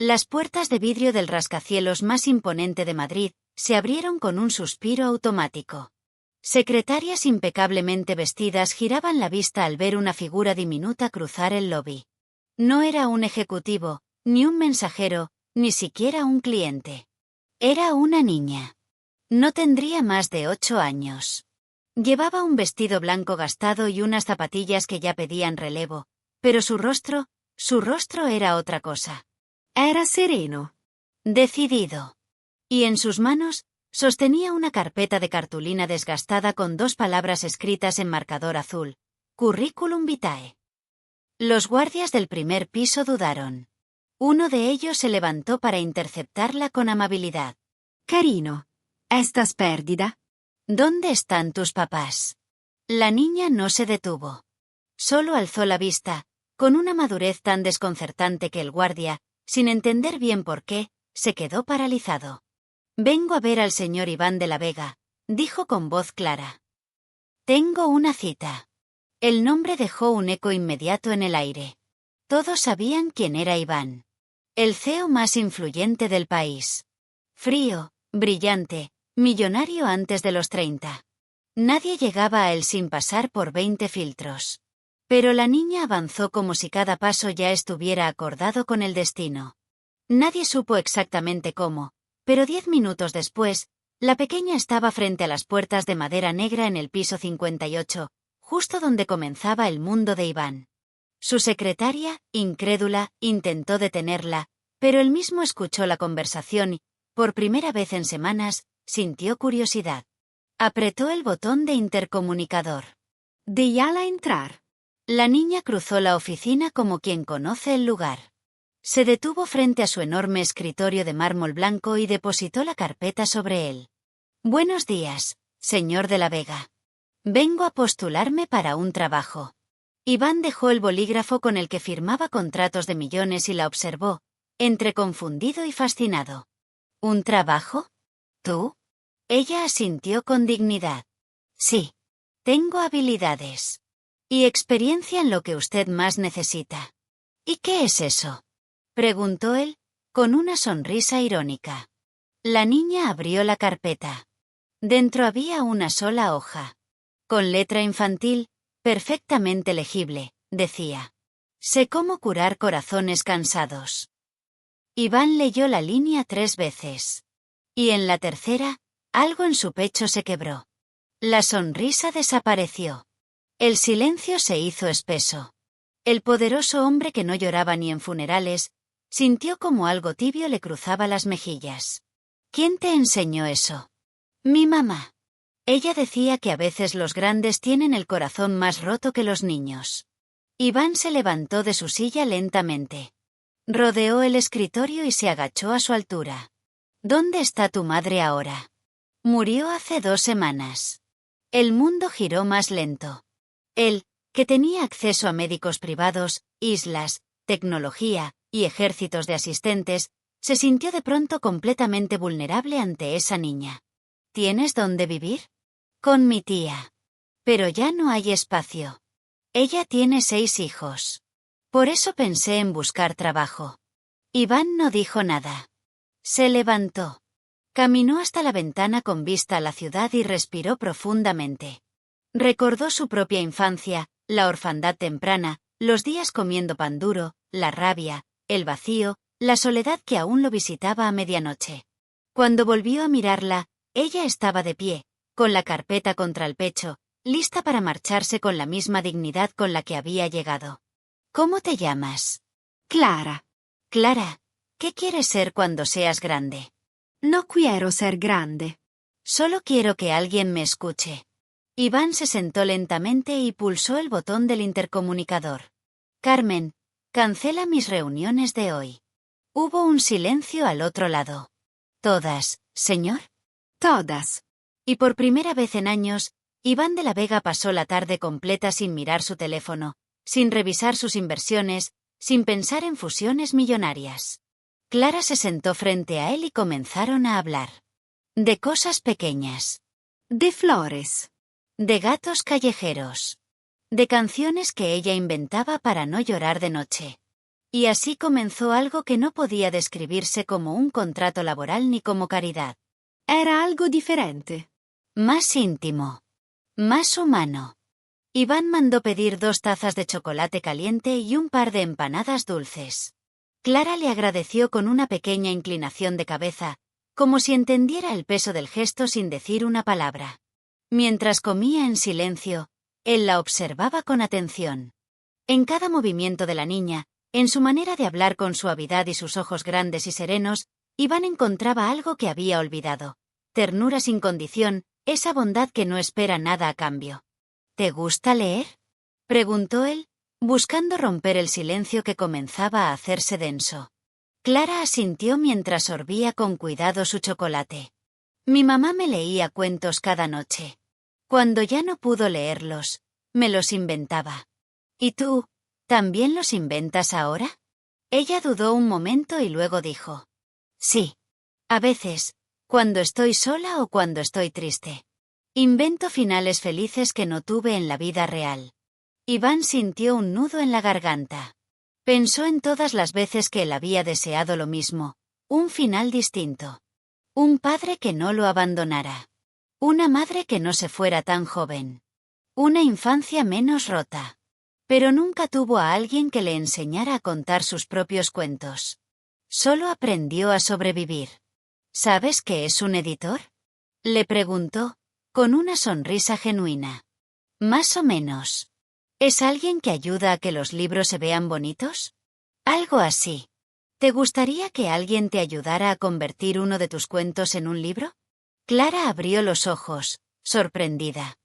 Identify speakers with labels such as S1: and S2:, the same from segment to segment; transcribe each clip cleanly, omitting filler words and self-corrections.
S1: Las puertas de vidrio del rascacielos más imponente de Madrid se abrieron con un suspiro automático. Secretarias impecablemente vestidas giraban la vista al ver una figura diminuta cruzar el lobby. No era un ejecutivo, ni un mensajero, ni siquiera un cliente. Era una niña. No tendría más de 8 años. Llevaba un vestido blanco gastado y unas zapatillas que ya pedían relevo, pero su rostro era otra cosa.
S2: Era sereno.
S1: Decidido. Y en sus manos, sostenía una carpeta de cartulina desgastada con 2 palabras escritas en marcador azul: Curriculum vitae. Los guardias del primer piso dudaron. Uno de ellos se levantó para interceptarla con amabilidad.
S2: Carino, ¿estás perdida?
S1: ¿Dónde están tus papás? La niña no se detuvo. Solo alzó la vista, con una madurez tan desconcertante que el guardia, sin entender bien por qué, se quedó paralizado. Vengo a ver al señor Iván de la Vega, dijo con voz clara. Tengo una cita. El nombre dejó un eco inmediato en el aire. Todos sabían quién era Iván. El CEO más influyente del país. Frío, brillante, millonario antes de los 30. Nadie llegaba a él sin pasar por 20 filtros. Pero la niña avanzó como si cada paso ya estuviera acordado con el destino. Nadie supo exactamente cómo, pero 10 minutos después, la pequeña estaba frente a las puertas de madera negra en el piso 58, justo donde comenzaba el mundo de Iván. Su secretaria, incrédula, intentó detenerla, pero él mismo escuchó la conversación y, por primera vez en semanas, sintió curiosidad. Apretó el botón de intercomunicador.
S2: Déjala entrar.
S1: La niña cruzó la oficina como quien conoce el lugar. Se detuvo frente a su enorme escritorio de mármol blanco y depositó la carpeta sobre él. Buenos días, señor de la Vega. Vengo a postularme para un trabajo. Iván dejó el bolígrafo con el que firmaba contratos de millones y la observó, entre confundido y fascinado. ¿Un trabajo? ¿Tú? Ella asintió con dignidad. Sí. Tengo habilidades. Y experiencia en lo que usted más necesita. ¿Y qué es eso? Preguntó él, con una sonrisa irónica. La niña abrió la carpeta. Dentro había una sola hoja. Con letra infantil, perfectamente legible, decía. Sé cómo curar corazones cansados. Iván leyó la línea 3 veces. Y en la tercera, algo en su pecho se quebró. La sonrisa desapareció. El silencio se hizo espeso. El poderoso hombre que no lloraba ni en funerales, sintió como algo tibio le cruzaba las mejillas. ¿Quién te enseñó eso? Mi mamá. Ella decía que a veces los grandes tienen el corazón más roto que los niños. Iván se levantó de su silla lentamente. Rodeó el escritorio y se agachó a su altura. ¿Dónde está tu madre ahora? Murió hace 2 semanas. El mundo giró más lento. Él, que tenía acceso a médicos privados, islas, tecnología y ejércitos de asistentes, se sintió de pronto completamente vulnerable ante esa niña. ¿Tienes dónde vivir? Con mi tía. Pero ya no hay espacio. Ella tiene 6 hijos. Por eso pensé en buscar trabajo. Iván no dijo nada. Se levantó. Caminó hasta la ventana con vista a la ciudad y respiró profundamente. Recordó su propia infancia, la orfandad temprana, los días comiendo pan duro, la rabia, el vacío, la soledad que aún lo visitaba a medianoche. Cuando volvió a mirarla, ella estaba de pie, con la carpeta contra el pecho, lista para marcharse con la misma dignidad con la que había llegado. ¿Cómo te llamas?
S2: Clara.
S1: Clara, ¿qué quieres ser cuando seas grande?
S2: No quiero ser grande.
S1: Solo quiero que alguien me escuche. Iván se sentó lentamente y pulsó el botón del intercomunicador. Carmen, cancela mis reuniones de hoy. Hubo un silencio al otro lado. ¿Todas, señor?
S2: Todas.
S1: Y por primera vez en años, Iván de la Vega pasó la tarde completa sin mirar su teléfono, sin revisar sus inversiones, sin pensar en fusiones millonarias. Clara se sentó frente a él y comenzaron a hablar. De cosas pequeñas.
S2: De flores.
S1: De gatos callejeros. De canciones que ella inventaba para no llorar de noche. Y así comenzó algo que no podía describirse como un contrato laboral ni como caridad.
S2: Era algo diferente.
S1: Más íntimo. Más humano. Iván mandó pedir 2 tazas de chocolate caliente y un par de empanadas dulces. Clara le agradeció con una pequeña inclinación de cabeza, como si entendiera el peso del gesto sin decir una palabra. Mientras comía en silencio, él la observaba con atención. En cada movimiento de la niña, en su manera de hablar con suavidad y sus ojos grandes y serenos, Iván encontraba algo que había olvidado. Ternura sin condición, esa bondad que no espera nada a cambio. ¿Te gusta leer?, preguntó él, buscando romper el silencio que comenzaba a hacerse denso. Clara asintió mientras sorbía con cuidado su chocolate. Mi mamá me leía cuentos cada noche. Cuando ya no pudo leerlos, me los inventaba. ¿Y tú, también los inventas ahora? Ella dudó un momento y luego dijo: sí. A veces, cuando estoy sola o cuando estoy triste. Invento finales felices que no tuve en la vida real. Iván sintió un nudo en la garganta. Pensó en todas las veces que él había deseado lo mismo, un final distinto. Un padre que no lo abandonara. Una madre que no se fuera tan joven. Una infancia menos rota. Pero nunca tuvo a alguien que le enseñara a contar sus propios cuentos. Solo aprendió a sobrevivir. ¿Sabes qué es un editor?, le preguntó, con una sonrisa genuina. Más o menos. ¿Es alguien que ayuda a que los libros se vean bonitos? Algo así. ¿Te gustaría que alguien te ayudara a convertir uno de tus cuentos en un libro? Clara abrió los ojos, sorprendida.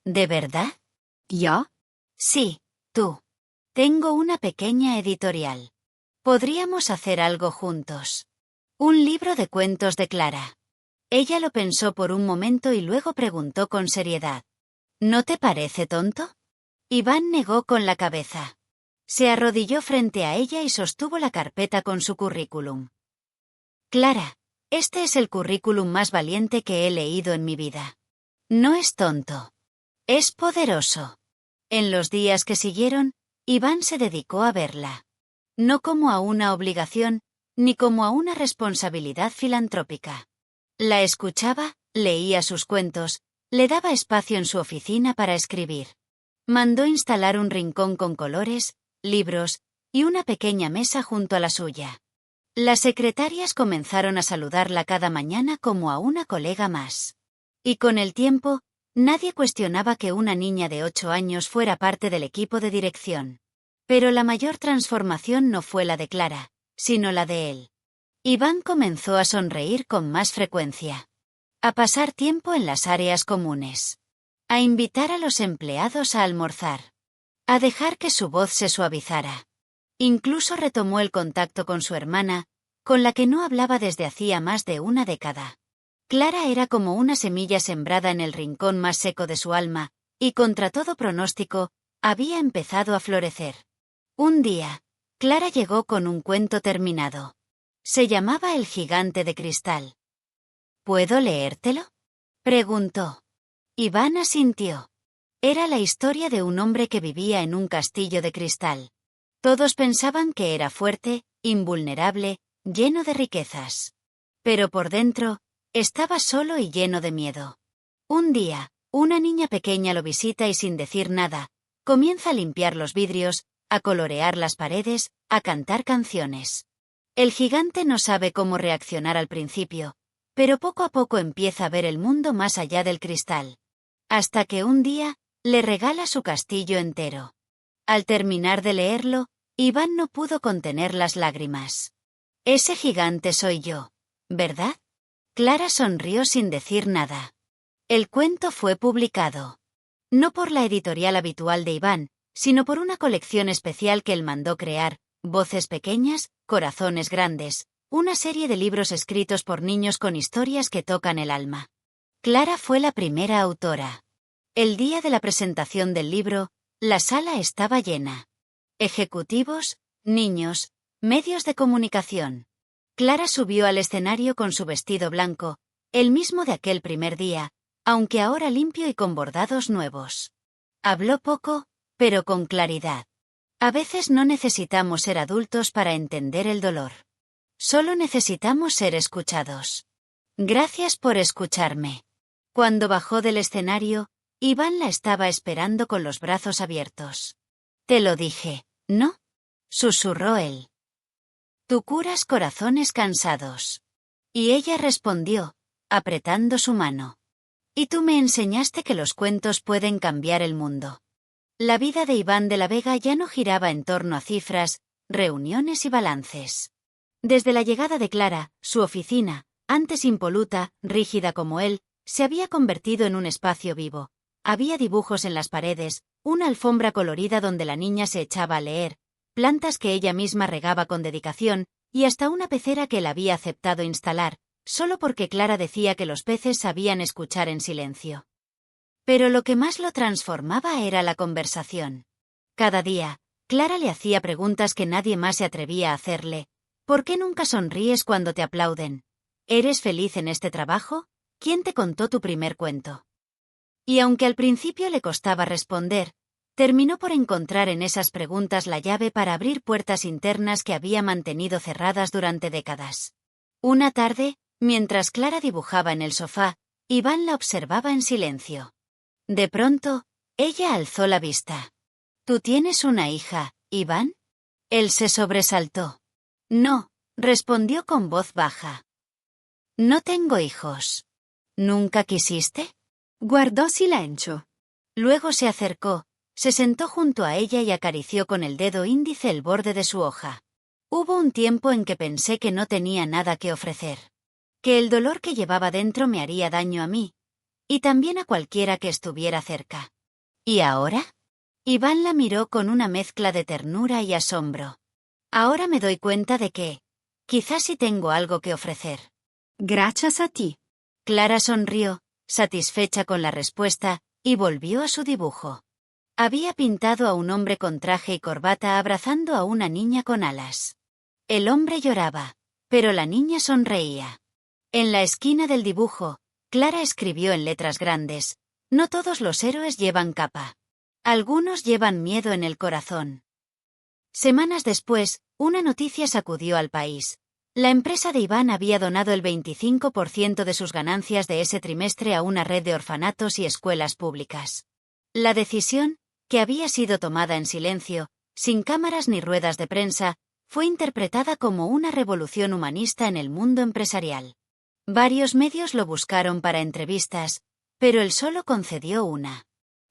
S1: ¿De verdad?
S2: ¿Yo?
S1: Sí, tú. Tengo una pequeña editorial. Podríamos hacer algo juntos. Un libro de cuentos de Clara. Ella lo pensó por un momento y luego preguntó con seriedad. ¿No te parece tonto? Iván negó con la cabeza. Se arrodilló frente a ella y sostuvo la carpeta con su currículum. Clara, este es el currículum más valiente que he leído en mi vida. No es tonto. Es poderoso. En los días que siguieron, Iván se dedicó a verla. No como a una obligación, ni como a una responsabilidad filantrópica. La escuchaba, leía sus cuentos, le daba espacio en su oficina para escribir. Mandó instalar un rincón con colores, libros y una pequeña mesa junto a la suya. Las secretarias comenzaron a saludarla cada mañana como a una colega más. Y con el tiempo, nadie cuestionaba que una niña de 8 años fuera parte del equipo de dirección. Pero la mayor transformación no fue la de Clara, sino la de él. Iván comenzó a sonreír con más frecuencia. A pasar tiempo en las áreas comunes. A invitar a los empleados a almorzar. A dejar que su voz se suavizara. Incluso retomó el contacto con su hermana, con la que no hablaba desde hacía más de una década. Clara era como una semilla sembrada en el rincón más seco de su alma, y contra todo pronóstico, había empezado a florecer. Un día, Clara llegó con un cuento terminado. Se llamaba El gigante de cristal. ¿Puedo leértelo?, preguntó. Iván asintió. Era la historia de un hombre que vivía en un castillo de cristal. Todos pensaban que era fuerte, invulnerable, lleno de riquezas. Pero por dentro, estaba solo y lleno de miedo. Un día, una niña pequeña lo visita y sin decir nada, comienza a limpiar los vidrios, a colorear las paredes, a cantar canciones. El gigante no sabe cómo reaccionar al principio, pero poco a poco empieza a ver el mundo más allá del cristal. Hasta que un día, le regala su castillo entero. Al terminar de leerlo, Iván no pudo contener las lágrimas. Ese gigante soy yo, ¿verdad? Clara sonrió sin decir nada. El cuento fue publicado. No por la editorial habitual de Iván, sino por una colección especial que él mandó crear, Voces Pequeñas, Corazones Grandes, una serie de libros escritos por niños con historias que tocan el alma. Clara fue la primera autora. El día de la presentación del libro, la sala estaba llena. Ejecutivos, niños, medios de comunicación. Clara subió al escenario con su vestido blanco, el mismo de aquel primer día, aunque ahora limpio y con bordados nuevos. Habló poco, pero con claridad. A veces no necesitamos ser adultos para entender el dolor. Solo necesitamos ser escuchados. Gracias por escucharme. Cuando bajó del escenario, Iván la estaba esperando con los brazos abiertos. Te lo dije, ¿no? Susurró él. Tú curas corazones cansados. Y ella respondió, apretando su mano. Y tú me enseñaste que los cuentos pueden cambiar el mundo. La vida de Iván de la Vega ya no giraba en torno a cifras, reuniones y balances. Desde la llegada de Clara, su oficina, antes impoluta, rígida como él, se había convertido en un espacio vivo. Había dibujos en las paredes, una alfombra colorida donde la niña se echaba a leer, plantas que ella misma regaba con dedicación, y hasta una pecera que él había aceptado instalar, solo porque Clara decía que los peces sabían escuchar en silencio. Pero lo que más lo transformaba era la conversación. Cada día, Clara le hacía preguntas que nadie más se atrevía a hacerle. ¿Por qué nunca sonríes cuando te aplauden? ¿Eres feliz en este trabajo? ¿Quién te contó tu primer cuento? Y aunque al principio le costaba responder, terminó por encontrar en esas preguntas la llave para abrir puertas internas que había mantenido cerradas durante décadas. Una tarde, mientras Clara dibujaba en el sofá, Iván la observaba en silencio. De pronto, ella alzó la vista. ¿Tú tienes una hija, Iván? Él se sobresaltó. No, respondió con voz baja. No tengo hijos. ¿Nunca quisiste?
S2: Guardò silencio.
S1: Luego se acercó, se sentó junto a ella y acarició con el dedo índice el borde de su hoja. Hubo un tiempo en que pensé que no tenía nada que ofrecer. Que el dolor que llevaba dentro me haría daño a mí, y también a cualquiera que estuviera cerca. ¿Y ahora? Iván la miró con una mezcla de ternura y asombro. Ahora me doy cuenta de que, quizás sí tengo algo que ofrecer.
S2: Gracias a ti.
S1: Clara sonrió, satisfecha con la respuesta, y volvió a su dibujo. Había pintado a un hombre con traje y corbata abrazando a una niña con alas. El hombre lloraba, pero la niña sonreía. En la esquina del dibujo, Clara escribió en letras grandes: no todos los héroes llevan capa. Algunos llevan miedo en el corazón. Semanas después, una noticia sacudió al país. La empresa de Iván había donado el 25% de sus ganancias de ese trimestre a una red de orfanatos y escuelas públicas. La decisión, que había sido tomada en silencio, sin cámaras ni ruedas de prensa, fue interpretada como una revolución humanista en el mundo empresarial. Varios medios lo buscaron para entrevistas, pero él solo concedió una.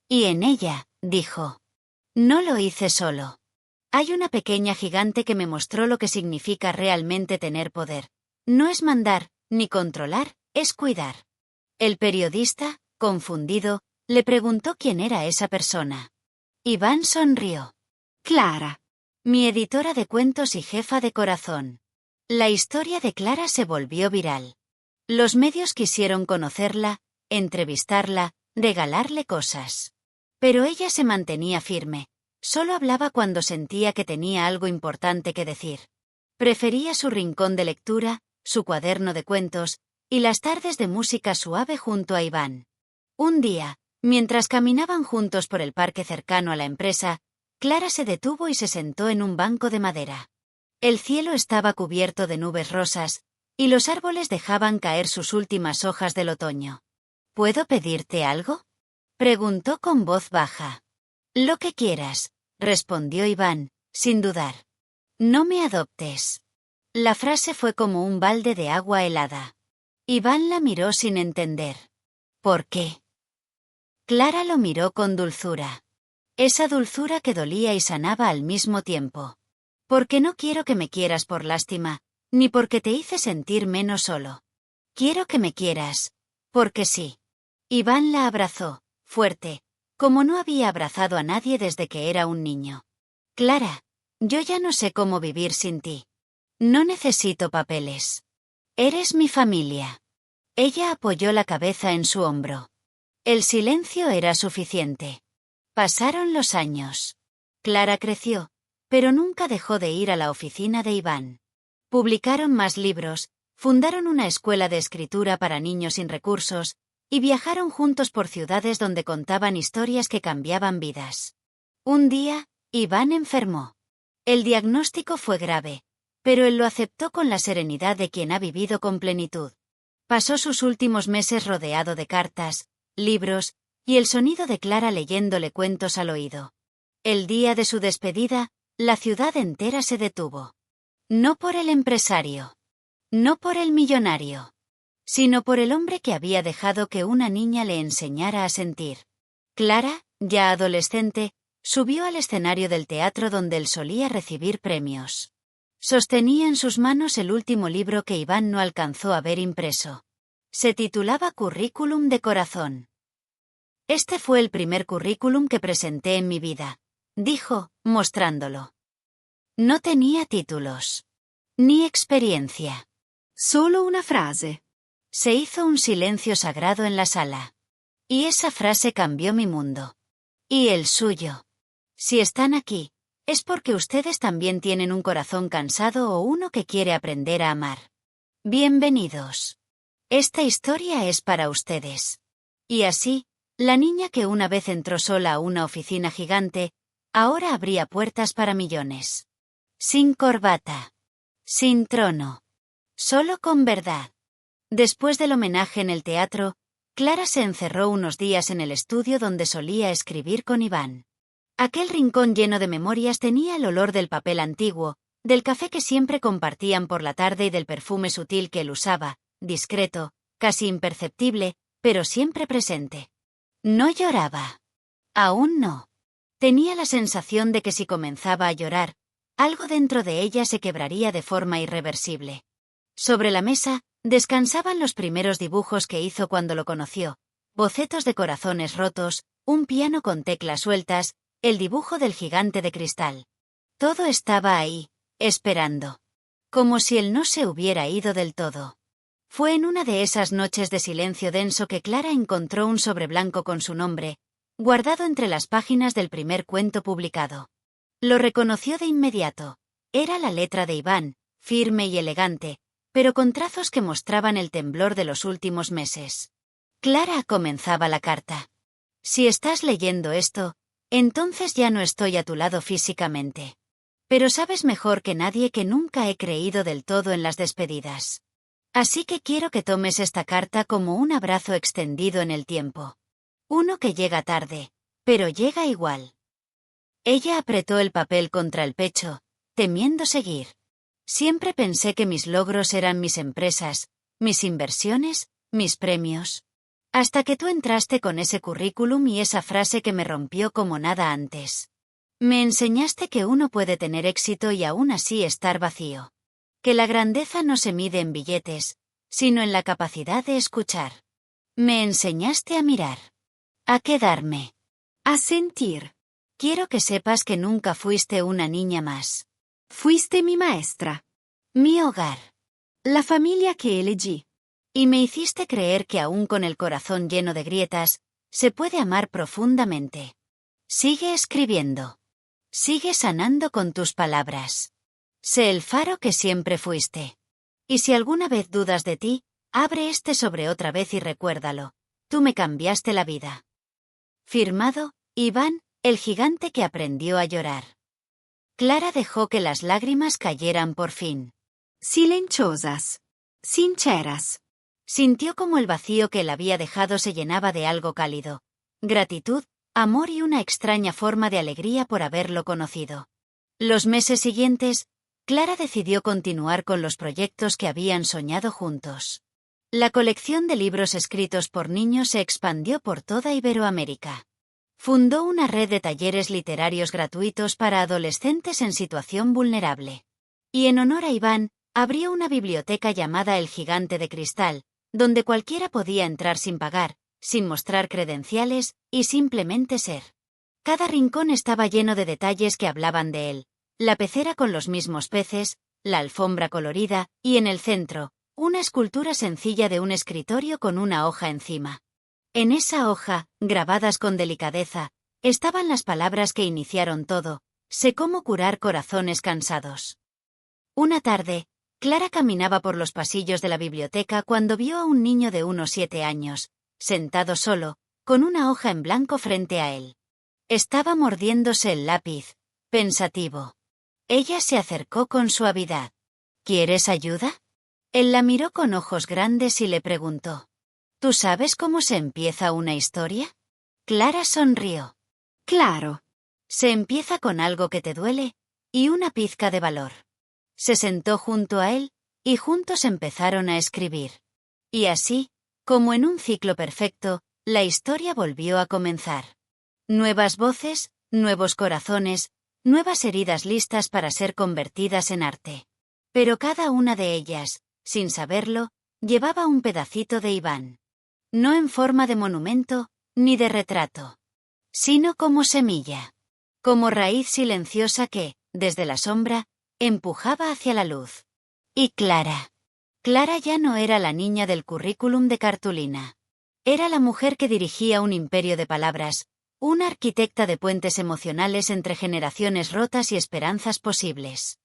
S1: Y en ella, dijo: no lo hice solo. Hay una pequeña gigante que me mostró lo que significa realmente tener poder. No es mandar, ni controlar, es cuidar. El periodista, confundido, le preguntó quién era esa persona. Iván sonrió.
S2: Clara.
S1: Mi editora de cuentos y jefa de corazón. La historia de Clara se volvió viral. Los medios quisieron conocerla, entrevistarla, regalarle cosas. Pero ella se mantenía firme. Solo hablaba cuando sentía que tenía algo importante que decir. Prefería su rincón de lectura, su cuaderno de cuentos, y las tardes de música suave junto a Iván. Un día, mientras caminaban juntos por el parque cercano a la empresa, Clara se detuvo y se sentó en un banco de madera. El cielo estaba cubierto de nubes rosas, y los árboles dejaban caer sus últimas hojas del otoño. ¿Puedo pedirte algo?, preguntó con voz baja. Lo que quieras, respondió Iván, sin dudar. No me adoptes. La frase fue como un balde de agua helada. Iván la miró sin entender. ¿Por qué? Clara lo miró con dulzura. Esa dulzura que dolía y sanaba al mismo tiempo. Porque no quiero que me quieras por lástima, ni porque te hice sentir menos solo. Quiero que me quieras, porque sí. Iván la abrazó, fuerte, como no había abrazado a nadie desde que era un niño. Clara, yo ya no sé cómo vivir sin ti. No necesito papeles. Eres mi familia. Ella apoyó la cabeza en su hombro. El silencio era suficiente. Pasaron los años. Clara creció, pero nunca dejó de ir a la oficina de Iván. Publicaron más libros, fundaron una escuela de escritura para niños sin recursos, y viajaron juntos por ciudades donde contaban historias que cambiaban vidas. Un día, Iván enfermó. El diagnóstico fue grave, pero él lo aceptó con la serenidad de quien ha vivido con plenitud. Pasó sus últimos meses rodeado de cartas, libros, y el sonido de Clara leyéndole cuentos al oído. El día de su despedida, la ciudad entera se detuvo. No por el empresario. No por el millonario. Sino por el hombre que había dejado que una niña le enseñara a sentir. Clara, ya adolescente, subió al escenario del teatro donde él solía recibir premios. Sostenía en sus manos el último libro que Iván no alcanzó a ver impreso. Se titulaba Currículum de corazón. Este fue el primer currículum que presenté en mi vida, dijo, mostrándolo. No tenía títulos. Ni experiencia.
S2: Solo una frase.
S1: Se hizo un silencio sagrado en la sala. Y esa frase cambió mi mundo. Y el suyo. Si están aquí, es porque ustedes también tienen un corazón cansado o uno que quiere aprender a amar. Bienvenidos. Esta historia es para ustedes. Y así, la niña que una vez entró sola a una oficina gigante, ahora abría puertas para millones. Sin corbata. Sin trono. Solo con verdad. Después del homenaje en el teatro, Clara se encerró unos días en el estudio donde solía escribir con Iván. Aquel rincón lleno de memorias tenía el olor del papel antiguo, del café que siempre compartían por la tarde y del perfume sutil que él usaba, discreto, casi imperceptible, pero siempre presente. No lloraba. Aún no. Tenía la sensación de que si comenzaba a llorar, algo dentro de ella se quebraría de forma irreversible. Sobre la mesa, descansaban los primeros dibujos que hizo cuando lo conoció, bocetos de corazones rotos, un piano con teclas sueltas, el dibujo del gigante de cristal. Todo estaba ahí, esperando. Como si él no se hubiera ido del todo. Fue en una de esas noches de silencio denso que Clara encontró un sobre blanco con su nombre, guardado entre las páginas del primer cuento publicado. Lo reconoció de inmediato. Era la letra de Iván, firme y elegante, pero con trazos que mostraban el temblor de los últimos meses. Clara comenzaba la carta. Si estás leyendo esto, entonces ya no estoy a tu lado físicamente. Pero sabes mejor que nadie que nunca he creído del todo en las despedidas. Así que quiero que tomes esta carta como un abrazo extendido en el tiempo. Uno que llega tarde, pero llega igual. Ella apretó el papel contra el pecho, temiendo seguir. Siempre pensé que mis logros eran mis empresas, mis inversiones, mis premios. Hasta que tú entraste con ese currículum y esa frase que me rompió como nada antes. Me enseñaste que uno puede tener éxito y aún así estar vacío. Que la grandeza no se mide en billetes, sino en la capacidad de escuchar. Me enseñaste a mirar. A quedarme.
S2: A sentir.
S1: Quiero que sepas que nunca fuiste una niña más.
S2: Fuiste mi maestra.
S1: Mi hogar.
S2: La familia que elegí.
S1: Y me hiciste creer que aún con el corazón lleno de grietas, se puede amar profundamente. Sigue escribiendo. Sigue sanando con tus palabras. Sé el faro que siempre fuiste. Y si alguna vez dudas de ti, abre este sobre otra vez y recuérdalo. Tú me cambiaste la vida. Firmado, Iván, el gigante que aprendió a llorar. Clara dejó que las lágrimas cayeran por fin.
S2: Silenciosas. Sinceras.
S1: Sintió como el vacío que él había dejado se llenaba de algo cálido. Gratitud, amor y una extraña forma de alegría por haberlo conocido. Los meses siguientes, Clara decidió continuar con los proyectos que habían soñado juntos. La colección de libros escritos por niños se expandió por toda Iberoamérica. Fundó una red de talleres literarios gratuitos para adolescentes en situación vulnerable. Y en honor a Iván, abrió una biblioteca llamada El Gigante de Cristal, donde cualquiera podía entrar sin pagar, sin mostrar credenciales, y simplemente ser. Cada rincón estaba lleno de detalles que hablaban de él. La pecera con los mismos peces, la alfombra colorida, y en el centro, una escultura sencilla de un escritorio con una hoja encima. En esa hoja, grabadas con delicadeza, estaban las palabras que iniciaron todo: sé cómo curar corazones cansados. Una tarde, Clara caminaba por los pasillos de la biblioteca cuando vio a un niño de unos 7 años, sentado solo, con una hoja en blanco frente a él. Estaba mordiéndose el lápiz, pensativo. Ella se acercó con suavidad. ¿Quieres ayuda? Él la miró con ojos grandes y le preguntó. ¿Tú sabes cómo se empieza una historia? Clara sonrió.
S2: Claro.
S1: Se empieza con algo que te duele y una pizca de valor. Se sentó junto a él y juntos empezaron a escribir. Y así, como en un ciclo perfecto, la historia volvió a comenzar. Nuevas voces, nuevos corazones, nuevas heridas listas para ser convertidas en arte. Pero cada una de ellas, sin saberlo, llevaba un pedacito de Iván. No en forma de monumento, ni de retrato, sino como semilla. Como raíz silenciosa que, desde la sombra, empujaba hacia la luz. Y Clara. Clara ya no era la niña del currículum de cartulina. Era la mujer que dirigía un imperio de palabras, una arquitecta de puentes emocionales entre generaciones rotas y esperanzas posibles.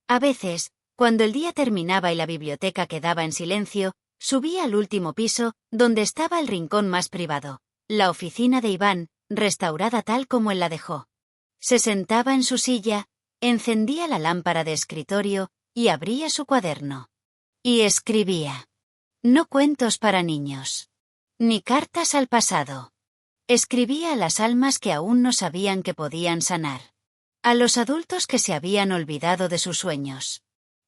S1: A veces, cuando el día terminaba y la biblioteca quedaba en silencio, subía al último piso, donde estaba el rincón más privado, la oficina de Iván, restaurada tal como él la dejó. Se sentaba en su silla, encendía la lámpara de escritorio y abría su cuaderno. Y escribía. No cuentos para niños. Ni cartas al pasado. Escribía a las almas que aún no sabían que podían sanar. A los adultos que se habían olvidado de sus sueños.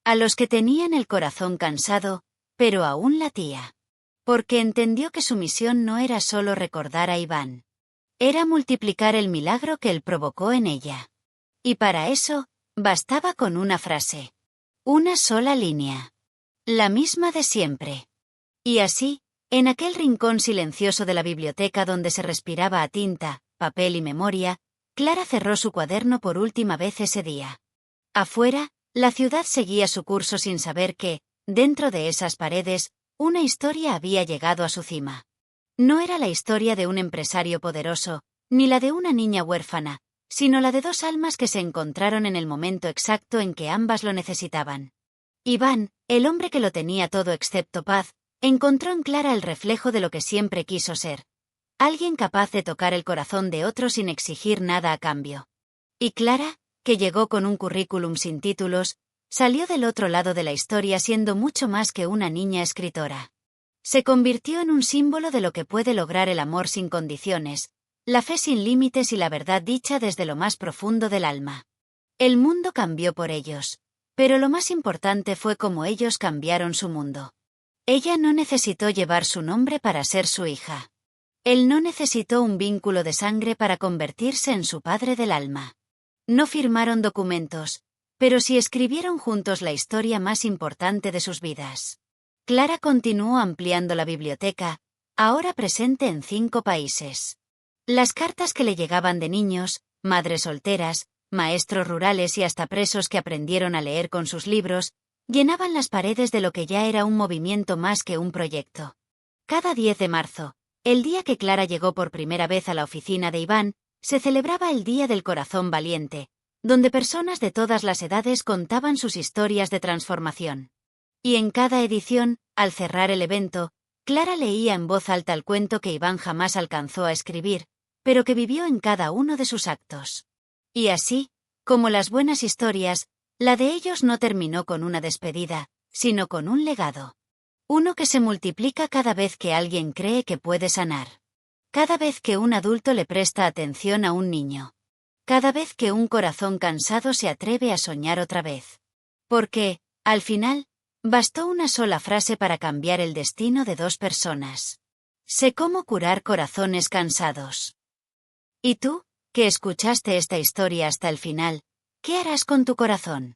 S1: A los que tenían el corazón cansado, pero aún latía. Porque entendió que su misión no era solo recordar a Iván. Era multiplicar el milagro que él provocó en ella. Y para eso, bastaba con una frase. Una sola línea. La misma de siempre. Y así, en aquel rincón silencioso de la biblioteca donde se respiraba a tinta, papel y memoria, Clara cerró su cuaderno por última vez ese día. Afuera, la ciudad seguía su curso sin saber que, dentro de esas paredes, una historia había llegado a su cima. No era la historia de un empresario poderoso, ni la de una niña huérfana, sino la de dos almas que se encontraron en el momento exacto en que ambas lo necesitaban. Iván, el hombre que lo tenía todo excepto paz, encontró en Clara el reflejo de lo que siempre quiso ser. Alguien capaz de tocar el corazón de otro sin exigir nada a cambio. Y Clara, que llegó con un currículum sin títulos, salió del otro lado de la historia siendo mucho más que una niña escritora. Se convirtió en un símbolo de lo que puede lograr el amor sin condiciones, la fe sin límites y la verdad dicha desde lo más profundo del alma. El mundo cambió por ellos, pero lo más importante fue cómo ellos cambiaron su mundo. Ella no necesitó llevar su nombre para ser su hija. Él no necesitó un vínculo de sangre para convertirse en su padre del alma. No firmaron documentos, pero sí escribieron juntos la historia más importante de sus vidas. Clara continuó ampliando la biblioteca, ahora presente en 5 países. Las cartas que le llegaban de niños, madres solteras, maestros rurales y hasta presos que aprendieron a leer con sus libros, llenaban las paredes de lo que ya era un movimiento más que un proyecto. Cada 10 de marzo, el día que Clara llegó por primera vez a la oficina de Iván, se celebraba el Día del Corazón Valiente, donde personas de todas las edades contaban sus historias de transformación. Y en cada edición, al cerrar el evento, Clara leía en voz alta el cuento que Iván jamás alcanzó a escribir, pero que vivió en cada uno de sus actos. Y así, como las buenas historias, la de ellos no terminó con una despedida, sino con un legado. Uno que se multiplica cada vez que alguien cree que puede sanar. Cada vez que un adulto le presta atención a un niño. Cada vez que un corazón cansado se atreve a soñar otra vez. Porque, al final, bastó una sola frase para cambiar el destino de 2 personas. Sé cómo curar corazones cansados. ¿Y tú, que escuchaste esta historia hasta el final, qué harás con tu corazón?